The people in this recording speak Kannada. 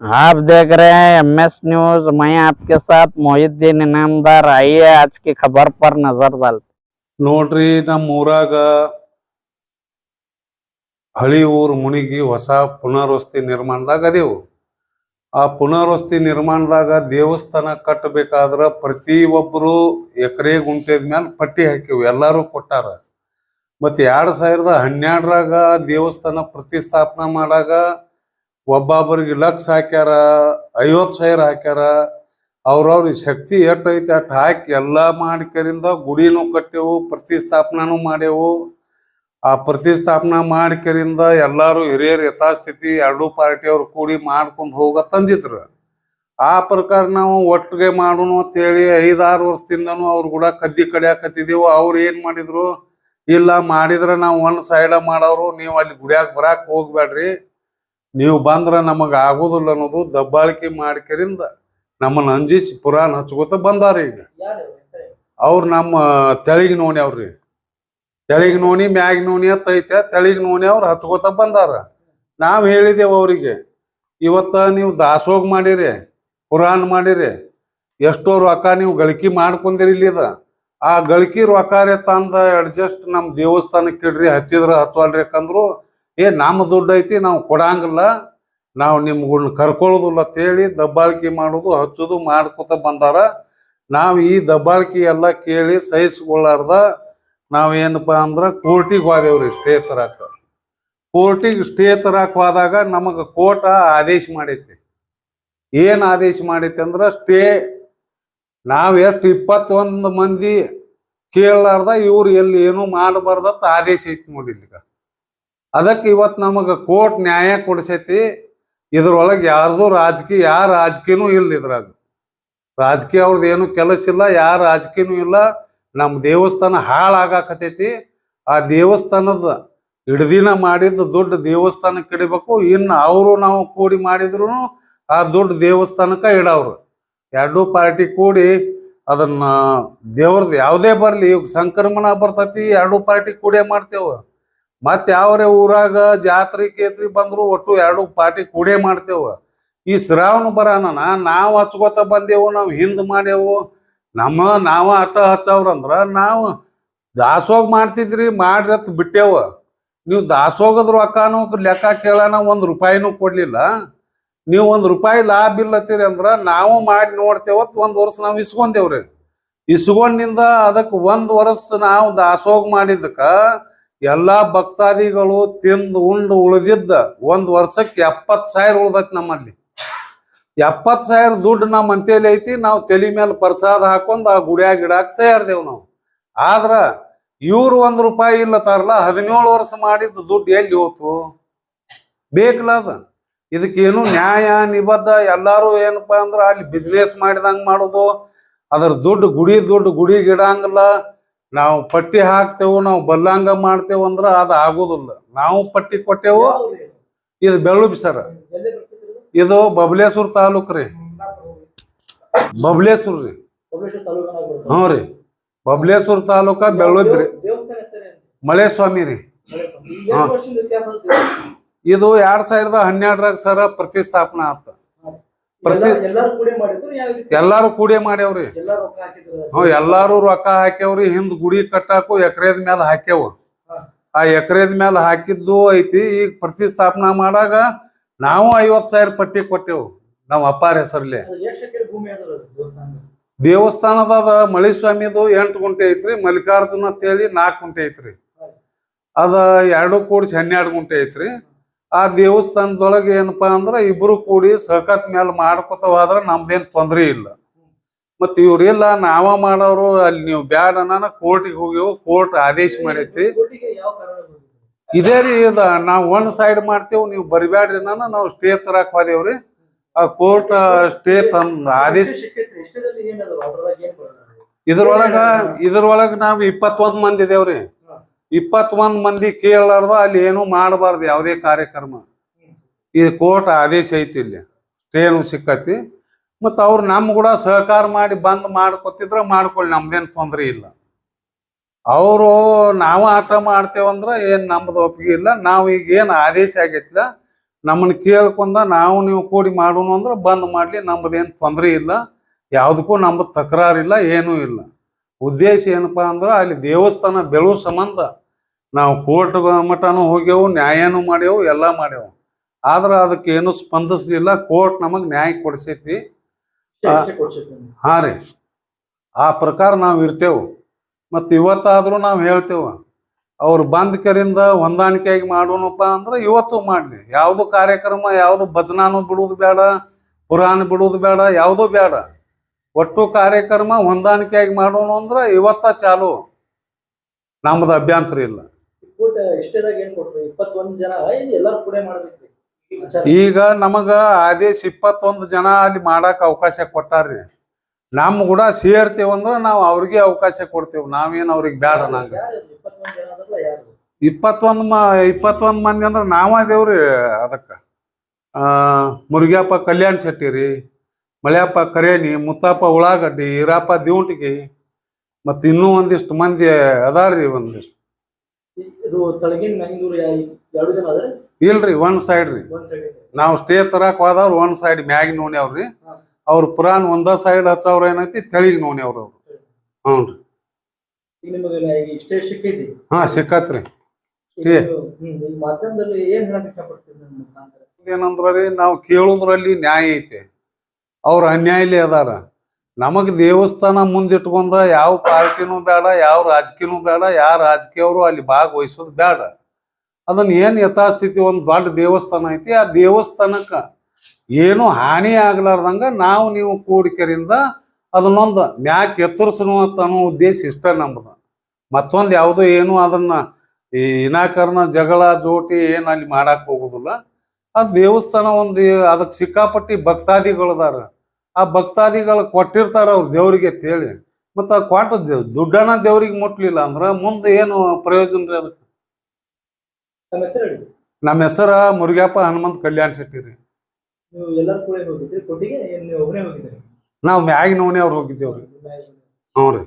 आप देख रहे हैं MS न्यूज। मैं आपके साथ मोहिद्दीन इनामदार। आइए आज की खबर पर नजर डालते। ನೋಡ್ರಿ ನಮ್ಮ ಊರಾಗ ಹಳಿ ಊರು ಮುಣಿಗಿ ಹೊಸ ಪುನರ್ವಸತಿ ನಿರ್ಮಾಣದಾಗ ಅದೇವು. ಆ ಪುನರ್ವಸತಿ ನಿರ್ಮಾಣದಾಗ ದೇವಸ್ಥಾನ ಕಟ್ಟಬೇಕಾದ್ರ ಪ್ರತಿ ಒಬ್ಬರು ಎಕರೆ ಗುಂಟೆದ ಮೇಲೆ ಪಟ್ಟಿ ಹಾಕಿವು, ಎಲ್ಲಾರು ಕೊಟ್ಟಾರ. ಮತ್ತೆ 2012ರಾಗ ದೇವಸ್ಥಾನ ಪ್ರತಿಷ್ಠಾಪನಾ ಮಾಡಾಗ ಒಬ್ಬೊಬ್ಬರಿಗೆ ಲಕ್ಷ ಹಾಕ್ಯಾರ, 50,000 ಹಾಕ್ಯಾರ. ಅವ್ರವ್ರಿಗೆ ಶಕ್ತಿ ಎಟ್ಟೈತಿ ಅಟ್ ಹಾಕಿ ಎಲ್ಲ ಮಾಡಿಕರಿಂದ ಗುಡಿನೂ ಕಟ್ಟೆವು, ಪ್ರತಿಷ್ಠಾಪನಾನು ಮಾಡ್ಯವು. ಆ ಪ್ರತಿಷ್ಠಾಪನಾ ಮಾಡಿಕರಿಂದ ಎಲ್ಲಾರು ಹಿರಿಯರು ಯಥಾಸ್ಥಿತಿ ಎರಡೂ ಪಾರ್ಟಿಯವ್ರು ಕೂಡಿ ಮಾಡ್ಕೊಂಡು ಹೋಗ ತಂದಿದ್ರು. ಆ ಪ್ರಕಾರ ನಾವು ಒಟ್ಟಿಗೆ ಮಾಡೋಣ ಅಂತೇಳಿ 5-6 ವರ್ಷದಿಂದನೂ ಅವ್ರು ಕೂಡ ಕದ್ದಿ ಕಡಿಯಾಕತ್ತಿದ್ದೆವು. ಅವ್ರು ಏನ್ ಮಾಡಿದ್ರು, ಇಲ್ಲ ಮಾಡಿದ್ರೆ ನಾವು ಒಂದ್ ಸೈಡ ಮಾಡೋರು, ನೀವು ಅಲ್ಲಿ ಗುಡಿಯಾಗ ಬರಾಕ್ ಹೋಗ್ಬೇಡ್ರಿ, ನೀವು ಬಂದ್ರ ನಮಗ ಆಗೋದಿಲ್ಲ ಅನ್ನೋದು ದಬ್ಬಾಳಿಕೆ ಮಾಡಿಕರಿಂದ ನಮ್ಮನ್ನ ಅಂಜಿಸಿ ಪುರಾಣ ಹಚ್ಕೋತ ಬಂದಾರ. ಈಗ ಅವ್ರು ನಮ್ಮ ತೆಳಿಗೆ ನೋಣಿ ಅವ್ರಿ, ತೆಳಿಗೆ ನೋಣಿ ಮ್ಯಾಗ ನೋಣಿ ಅಂತ ಐತೆ, ತೆಳಿಗೆ ನೋಣಿ ಅವ್ರು ಹಚ್ಕೋತ ಬಂದಾರ. ನಾವ್ ಹೇಳಿದೇವು ಅವ್ರಿಗೆ, ಇವತ್ತ ನೀವು ದಾಸೋಗ ಮಾಡಿರಿ, ಪುರಾಣ ಮಾಡಿರಿ, ಎಷ್ಟೋ ರೊಕ್ಕ ನೀವು ಗಳಿಕೆ ಮಾಡ್ಕೊಂಡಿರಿ. ಇಲ್ಲಿದ ಆ ಗಳಿಕೆ ರೊಕ್ಕ ತಂದ ಅಡ್ಜಸ್ಟ್ ನಮ್ಮ ದೇವಸ್ಥಾನಕ್ಕೆ ಇಡ್ರಿ, ಹಚ್ಚಿದ್ರ ಹಚ್ಚವಲ್ರಿ ಯಾಕಂದ್ರು ನಮ್ಮ ದುಡ್ಡು ಐತಿ ನಾವು ಕೊಡಂಗಿಲ್ಲ, ನಾವು ನಿಮ್ಗಳ್ನ ಕರ್ಕೊಳ್ಳೋದಿಲ್ಲ ಅಂತೇಳಿ ದಬ್ಬಾಳಿಕೆ ಮಾಡೋದು ಹಚ್ಚೋದು ಮಾಡ್ಕೊತ ಬಂದಾರ. ನಾವು ಈ ದಬ್ಬಾಳಿಕೆ ಎಲ್ಲ ಕೇಳಿ ಸಹಿಸ್ಕೊಳ್ಳಾರ್ದ ನಾವೇನಪ್ಪ ಅಂದ್ರ ಕೋರ್ಟಿಗೆ ಹೋದೇವ್ರಿ ಸ್ಟೇ ತರಾಕ. ಕೋರ್ಟಿಗೆ ಸ್ಟೇ ತರಾಕ ಹೋದಾಗ ನಮಗೆ ಕೋರ್ಟ ಆದೇಶ ಮಾಡೈತಿ. ಏನ್ ಆದೇಶ ಮಾಡೈತಿ ಅಂದ್ರ ಸ್ಟೇ ನಾವ್ ಎಷ್ಟು 21 ಮಂದಿ ಕೇಳಲಾರ್ದ ಇವ್ರು ಎಲ್ಲಿ ಏನು ಮಾಡಬಾರ್ದತ್ತ ಆದೇಶ ಐತಿ ನೋಡಿ ಈಗ. ಅದಕ್ಕೆ ಇವತ್ತು ನಮಗ ಕೋರ್ಟ್ ನ್ಯಾಯ ಕೊಡಿಸೈತಿ. ಇದ್ರೊಳಗೆ ಯಾರ್ದು ಯಾರ ರಾಜಕೀಯನೂ ಇಲ್ಲ. ಇದ್ರಾಗ ರಾಜಕೀಯ ಅವ್ರದ್ದು ಏನು ಕೆಲಸ ಇಲ್ಲ, ಯಾರ ರಾಜಕೀಯನೂ ಇಲ್ಲ. ನಮ್ಮ ದೇವಸ್ಥಾನ ಹಾಳಾಗಾಕತೈತಿ. ಆ ದೇವಸ್ಥಾನದ ಹಿಡ್ದಿನ ಮಾಡಿದ ದುಡ್ಡು ದೇವಸ್ಥಾನಕ್ಕೆ ಇಡಬೇಕು. ಇನ್ನು ಅವರು ನಾವು ಕೂಡಿ ಮಾಡಿದ್ರು ಆ ದುಡ್ಡು ದೇವಸ್ಥಾನಕ್ಕೆ ಇಡವ್ರು. ಎರಡೂ ಪಾರ್ಟಿ ಕೂಡಿ ಅದನ್ನ ದೇವ್ರದ್ದು ಯಾವುದೇ ಬರ್ಲಿ, ಈಗ ಸಂಕ್ರಮಣ ಬರ್ತೈತಿ, ಎರಡೂ ಪಾರ್ಟಿ ಕೂಡೇ ಮಾಡ್ತೇವ. ಮತ್ತೆ ಯಾವ್ರೆ ಊರಾಗ ಜಾತ್ರೆ ಕೇತ್ರಿ ಬಂದ್ರು ಒಟ್ಟು ಎರಡು ಪಾರ್ಟಿ ಕೂಡೇ ಮಾಡ್ತೇವ. ಈ ಶ್ರಾವಣ ಬರಾನ ನಾವು ಹಚ್ಕೋತ ಬಂದೇವು, ನಾವು ಹಿಂದ್ ಮಾಡ್ಯವು. ನಾವ ಅಟ್ಟ ಹಚ್ಚವ್ರಂದ್ರ ನಾವು ದಾಸೋಗ ಮಾಡ್ತಿದ್ರಿ, ಮಾಡ್ರತ್ ಬಿಟ್ಟೇವ. ನೀವು ದಾಸೋಗದ ರೊಕ್ಕನೂ ಲೆಕ್ಕ ಕೇಳೋಣ, 1 ರೂಪಾಯಿನೂ ಕೊಡ್ಲಿಲ್ಲ. ನೀವು 1 ರೂಪಾಯಿ ಲಾಭ ಇಲ್ಲತ್ತೀರಿ ಅಂದ್ರ ನಾವು ಮಾಡಿ ನೋಡ್ತೇವತ್ 1 ವರ್ಷ ನಾವು ಇಸ್ಕೊಂಡೇವ್ರಿ. ಇಸ್ಕೊಂಡಿಂದ ಅದಕ್ಕೆ 1 ವರ್ಷ ನಾವು ದಾಸೋಗ ಮಾಡಿದಕ್ಕ ಎಲ್ಲಾ ಭಕ್ತಾದಿಗಳು ತಿಂದು ಉಂಡು ಉಳಿದಿದ್ದ 1 ವರ್ಷಕ್ಕೆ 70,000 ಉಳ್ದೈತಿ. ನಮ್ಮಲ್ಲಿ 70,000 ದುಡ್ಡು ನಮ್ಮ ಮಂತೇಲಿ ಐತಿ. ನಾವು ತಲೆ ಮೇಲೆ ಪ್ರಸಾದ ಹಾಕೊಂಡ್ ಆ ಗುಡಿಯಾಗ ಇಡಾಕ್ ತಯಾರ್ದೇವ್ ನಾವು. ಆದ್ರ ಇವ್ರು 1 ರೂಪಾಯಿ ಇಲ್ಲತಾರಲ್ಲ, 17 ವರ್ಷ ಮಾಡಿದ ದುಡ್ಡು ಎಲ್ಲಿ ಹೋತು? ಬೇಕಲ್ಲ ಅದ. ಇದಕ್ಕೇನು ನ್ಯಾಯ ನಿಬದ್ಧ ಎಲ್ಲಾರು ಏನಪ್ಪಾ ಅಂದ್ರ ಅಲ್ಲಿ ಬಿಸ್ನೆಸ್ ಮಾಡಿದಂಗ ಮಾಡುದು. ಅದ್ರ ದುಡ್ಡು ಗುಡಿಗೆ ಇಡಂಗಿಲ್ಲ. ನಾವು ಪಟ್ಟಿ ಹಾಕ್ತೇವು, ನಾವು ಬಲ್ಲಂಗ ಮಾಡ್ತೇವು ಅಂದ್ರ ಅದು ಆಗೋದಿಲ್ಲ. ನಾವು ಪಟ್ಟಿ ಕೊಟ್ಟೆವು. ಇದು ಬೆಳ್ಳುಬಿ ಸರ್, ಇದು ಬಬಲೇಶ್ವರ ತಾಲೂಕ್ ರೀ, ಬಬಲೇಶ್ವರ ರೀ. ಹ್ಞೂ ರೀ, ಬಬಲೇಶ್ವರ ತಾಲೂಕ ಬೆಳ್ಳುಬಿ ರೀ, ಮಳೇಸ್ವಾಮಿ ರೀ. ಇದು 2012ರಾಗ ಸರ ಪ್ರತಿಷ್ಠಾಪನಾ ಆತ. ಎಲ್ಲಾರು ಕೂಡಿ ಮಾಡ್ಯಾವ್ರಿ. ಎಲ್ಲಾರು ರೊಕ್ಕ ಹಾಕ್ಯಾವ್ರಿ. ಹಿಂದ್ ಗುಡಿ ಕಟ್ಟಾಕು ಎಕರೆದ ಮೇಲೆ ಹಾಕ್ಯಾವ. ಆ ಎಕರೆದ ಮೇಲೆ ಹಾಕಿದ್ದು ಐತಿ. ಈಗ ಪ್ರತಿಷ್ಠಾಪನಾ ಮಾಡಾಗ ನಾವು 50,000 ಪಟ್ಟಿ ಕೊಟ್ಟೆವು ನಾವ್ ಅಪ್ಪಾರ ಹೆಸರ್ಲಿ. ದೇವಸ್ಥಾನದ ಮಳೇಸ್ವಾಮಿದು 8 ಗುಂಟೆ ಐತ್ರಿ, ಮಲ್ಲಿಕಾರ್ಜುನ ಅಂತೇಳಿ 4 ಗುಂಟೆ ಐತ್ರಿ. ಅದ 2 ಕೂಡಿಸಿ 12 ಗುಂಟೆ ಐತ್ರಿ. ಆ ದೇವಸ್ಥಾನದೊಳಗೆ ಏನಪ್ಪಾ ಅಂದ್ರ ಇಬ್ರು ಕೂಡಿ ಸಹಕತ್ ಮೇಲೆ ಮಾಡ್ಕೊತ ಹೋದ್ರ ನಮ್ದೇನ್ ತೊಂದ್ರೆ ಇಲ್ಲ. ಮತ್ ಇವ್ರಿಲ್ಲ ನಾವ ಮಾಡೋರು, ಅಲ್ಲಿ ನೀವು ಬ್ಯಾಡ ಅನ್ನ ಕೋರ್ಟಿಗೆ ಹೋಗ್ಯವು. ಕೋರ್ಟ್ ಆದೇಶ ಮಾಡೈತಿ. ಇದೇ ರೀ, ಇದ ನಾವ್ 1 ಸೈಡ್ ಮಾಡ್ತೇವ್, ನೀವು ಬರಿಬ್ಯಾಡ್ರಿ ನಾವು ಸ್ಟೇ ತರಾಕ್ ಹೋದೇವ್ರಿ. ಆ ಕೋರ್ಟ್ ಸ್ಟೇ ತಂದ ಆದೇಶ. ಇದ್ರೊಳಗ ನಾವ್ 21 ಮಂದಿ ಇದೇವ್ರಿ. 21 ಮಂದಿ ಕೇಳಾರ್ದ ಅಲ್ಲಿ ಏನು ಮಾಡಬಾರ್ದು ಯಾವುದೇ ಕಾರ್ಯಕ್ರಮ. ಇದು ಕೋರ್ಟ್ ಆದೇಶ ಐತಿ, ಇಲ್ಲಿ ಸ್ಟೇನು ಸಿಕ್ಕತಿ. ಮತ್ತ ಅವ್ರು ನಮ್ ಕೂಡ ಸಹಕಾರ ಮಾಡಿ ಬಂದ್ ಮಾಡ್ಕೊತಿದ್ರ ಮಾಡ್ಕೊಳ್ಳಿ, ನಮ್ದೇನ್ ತೊಂದ್ರೆ ಇಲ್ಲ. ಅವರು ನಾವ ಆಟ ಮಾಡ್ತೇವಂದ್ರ ಏನ್ ನಮ್ದು ಒಪ್ಪಿಗೆ ಇಲ್ಲ. ನಾವ್ ಈಗ ಏನ್ ಆದೇಶ ಆಗೈತಿಲ್ಲ ನಮ್ಮನ್ನ ಕೇಳ್ಕೊಂಡ ನಾವು ನೀವು ಕೂಡಿ ಮಾಡೋಣ ಅಂದ್ರೆ ಬಂದ್ ಮಾಡ್ಲಿ, ನಮ್ಮದೇನು ತೊಂದರೆ ಇಲ್ಲ, ಯಾವುದಕ್ಕೂ ನಮ್ಮದು ತಕರಾರಿಲ್ಲ, ಏನೂ ಇಲ್ಲ. ಉದ್ದೇಶ ಏನಪ್ಪಾ ಅಂದ್ರೆ ಅಲ್ಲಿ ದೇವಸ್ಥಾನ ಬೆಳೆಯೋ ಸಂಬಂಧ ನಾವು ಕೋರ್ಟ್ ಮಟನೂ ಹೋಗ್ಯವು, ನ್ಯಾಯನೂ ಮಾಡ್ಯವು, ಎಲ್ಲ ಮಾಡ್ಯವು. ಆದ್ರೆ ಅದಕ್ಕೆ ಏನು ಸ್ಪಂದಿಸ್ಲಿಲ್ಲ. ಕೋರ್ಟ್ ನಮಗೆ ನ್ಯಾಯ ಕೊಡಿಸೈತಿ. ಹಾ ರೀ, ಆ ಪ್ರಕಾರ ನಾವು ಇರ್ತೇವೆ. ಮತ್ತು ಇವತ್ತಾದ್ರೂ ನಾವು ಹೇಳ್ತೇವೆ, ಅವ್ರು ಬಂದ್ ಕರಿಂದ ಹೊಂದಾಣಿಕೆಯಾಗಿ ಮಾಡೋಣಪ್ಪ ಅಂದ್ರೆ ಇವತ್ತು ಮಾಡಲಿ. ಯಾವುದು ಕಾರ್ಯಕ್ರಮ, ಯಾವುದು ಭಜನಾನು ಬಿಡುವುದು ಬೇಡ, ಪುರಾಣ ಬಿಡುವುದು ಬೇಡ, ಯಾವುದೂ ಬೇಡ. ಒಟ್ಟು ಕಾರ್ಯಕ್ರಮ ಹೊಂದಾಣಿಕೆಯಾಗಿ ಮಾಡೋಣ ಅಂದ್ರೆ ಇವತ್ತ ಚಾಲು, ನಮ್ಮದು ಅಭ್ಯಂತರ ಇಲ್ಲ. ಈಗ ನಮಗ ಆದೇಶ 21 ಜನ ಅಲ್ಲಿ ಮಾಡಕ್ ಅವಕಾಶ ಕೊಟ್ಟಾರ್ರಿ. ನಮ್ ಕೂಡ ಸೇರ್ತೇವಂದ್ರ ನಾವು ಅವ್ರಿಗೆ ಅವಕಾಶ ಕೊಡ್ತೇವೆ. ನಾವೇನು ಅವ್ರಿಗೆ ಬೇಡ. ನಂಗ 21 ಮಂದಿ ಅಂದ್ರೆ ನಾವ ದೇವ್ರಿ. ಅದಕ್ಕ ಮುರುಗ್ಯಪ್ಪ ಕಲ್ಯಾಣ್ ಶೆಟ್ಟಿ ರೀ, ಮಳೆಯಪ್ಪ ಕರೇನಿ, ಮುತ್ತಪ್ಪ ಉಳ್ಳಾಗಡ್ಡಿ, ಈರಪ್ಪ ದಿವಂಟಿಗಿ, ಮತ್ತು ಇನ್ನೂ ಒಂದಿಷ್ಟು ಮಂದಿ ಅದಾರ್ರಿ. ಒಂದಿಷ್ಟು ಇಲ್ರಿ, ಒನ್ ಸೈಡ್ ರೀ. ನಾವು ಸ್ಟೇ ತರಕ್ ಹೋದವ್ರು ಒನ್ ಸೈಡ್ ಮ್ಯಾಗಿ ನೋನಿ ಅವ್ರಿ. ಅವ್ರ ಪುರಾಣ ಒಂದ ಸೈಡ್ ಹಚ್ಚವ್ರ ಏನೈತಿ, ತೆಳಿಗ್ ನೋನಿ ಅವ್ರ. ಹ್ಞೂ ರೀ, ಹಾ ಸಿಕ್ಕತ್ರಿ. ಏನಂದ್ರಿ, ನಾವು ಕೇಳುದ್ರಲ್ಲಿ ನ್ಯಾಯ ಐತೆ, ಅವ್ರ ಅನ್ಯಾಯಲಿ ಅದಾರ. ನಮಗ್ ದೇವಸ್ಥಾನ ಮುಂದಿಟ್ಕೊಂಡ ಯಾವ ಪಾರ್ಟಿನೂ ಬೇಡ, ಯಾವ ರಾಜಕೀಯನೂ ಬೇಡ, ಯಾರ ರಾಜಕೀಯವರು ಅಲ್ಲಿ ಭಾಗವಹಿಸೋದು ಬೇಡ. ಅದನ್ನ ಏನ್ ಯಥಾಸ್ಥಿತಿ ಒಂದು ದೊಡ್ಡ ದೇವಸ್ಥಾನ ಐತಿ, ಆ ದೇವಸ್ಥಾನಕ್ಕ ಏನು ಹಾನಿ ಆಗ್ಲಾರ್ದಂಗ ನಾವು ನೀವು ಕೂಡಿಕೆರಿಂದ ಅದನ್ನೊಂದು ಮ್ಯಾಕ್ ಎತ್ತರಿಸೋಣ ಅನ್ನೋ ಉದ್ದೇಶ ಇಷ್ಟ ನಮ್ಮದು. ಮತ್ತೊಂದು ಯಾವುದೋ ಏನು ಅದನ್ನ ಈ ವಿನಾಕಾರಣ ಜಗಳ ಜೋಟಿ ಏನು ಅಲ್ಲಿ ಮಾಡಕ್ ಹೋಗುದಿಲ್ಲ. ಆ ದೇವಸ್ಥಾನ ಒಂದು ಅದಕ್ಕೆ ಸಿಕ್ಕಾಪಟ್ಟಿ ಭಕ್ತಾದಿಗಳದಾರ. ಆ ಭಕ್ತಾದಿಗಳು ಕೊಟ್ಟಿರ್ತಾರ ಅವ್ರು ದೇವ್ರಿಗೆ ಅಂತೇಳಿ. ಮತ್ತು ಆ ಕೊಟ್ಟ ದುಡ್ಡನ್ನ ದೇವ್ರಿಗೆ ಮುಟ್ಲಿಲ್ಲ ಅಂದ್ರೆ ಮುಂದೆ ಏನು ಪ್ರಯೋಜನ ರೀ ಅದಕ್ಕೆ? ನಮ್ಮ ಹೆಸರ ಮುರುಗ್ಯಪ್ಪ ಹನುಮಂತ ಕಲ್ಯಾಣ್ ಶೆಟ್ಟಿ ರೀ. ನಾವು ಮ್ಯಾಗಿನವನೇ ಅವ್ರು ಹೋಗಿದ್ದೇವ್ರಿ. ಹ್ಞೂ ರೀ.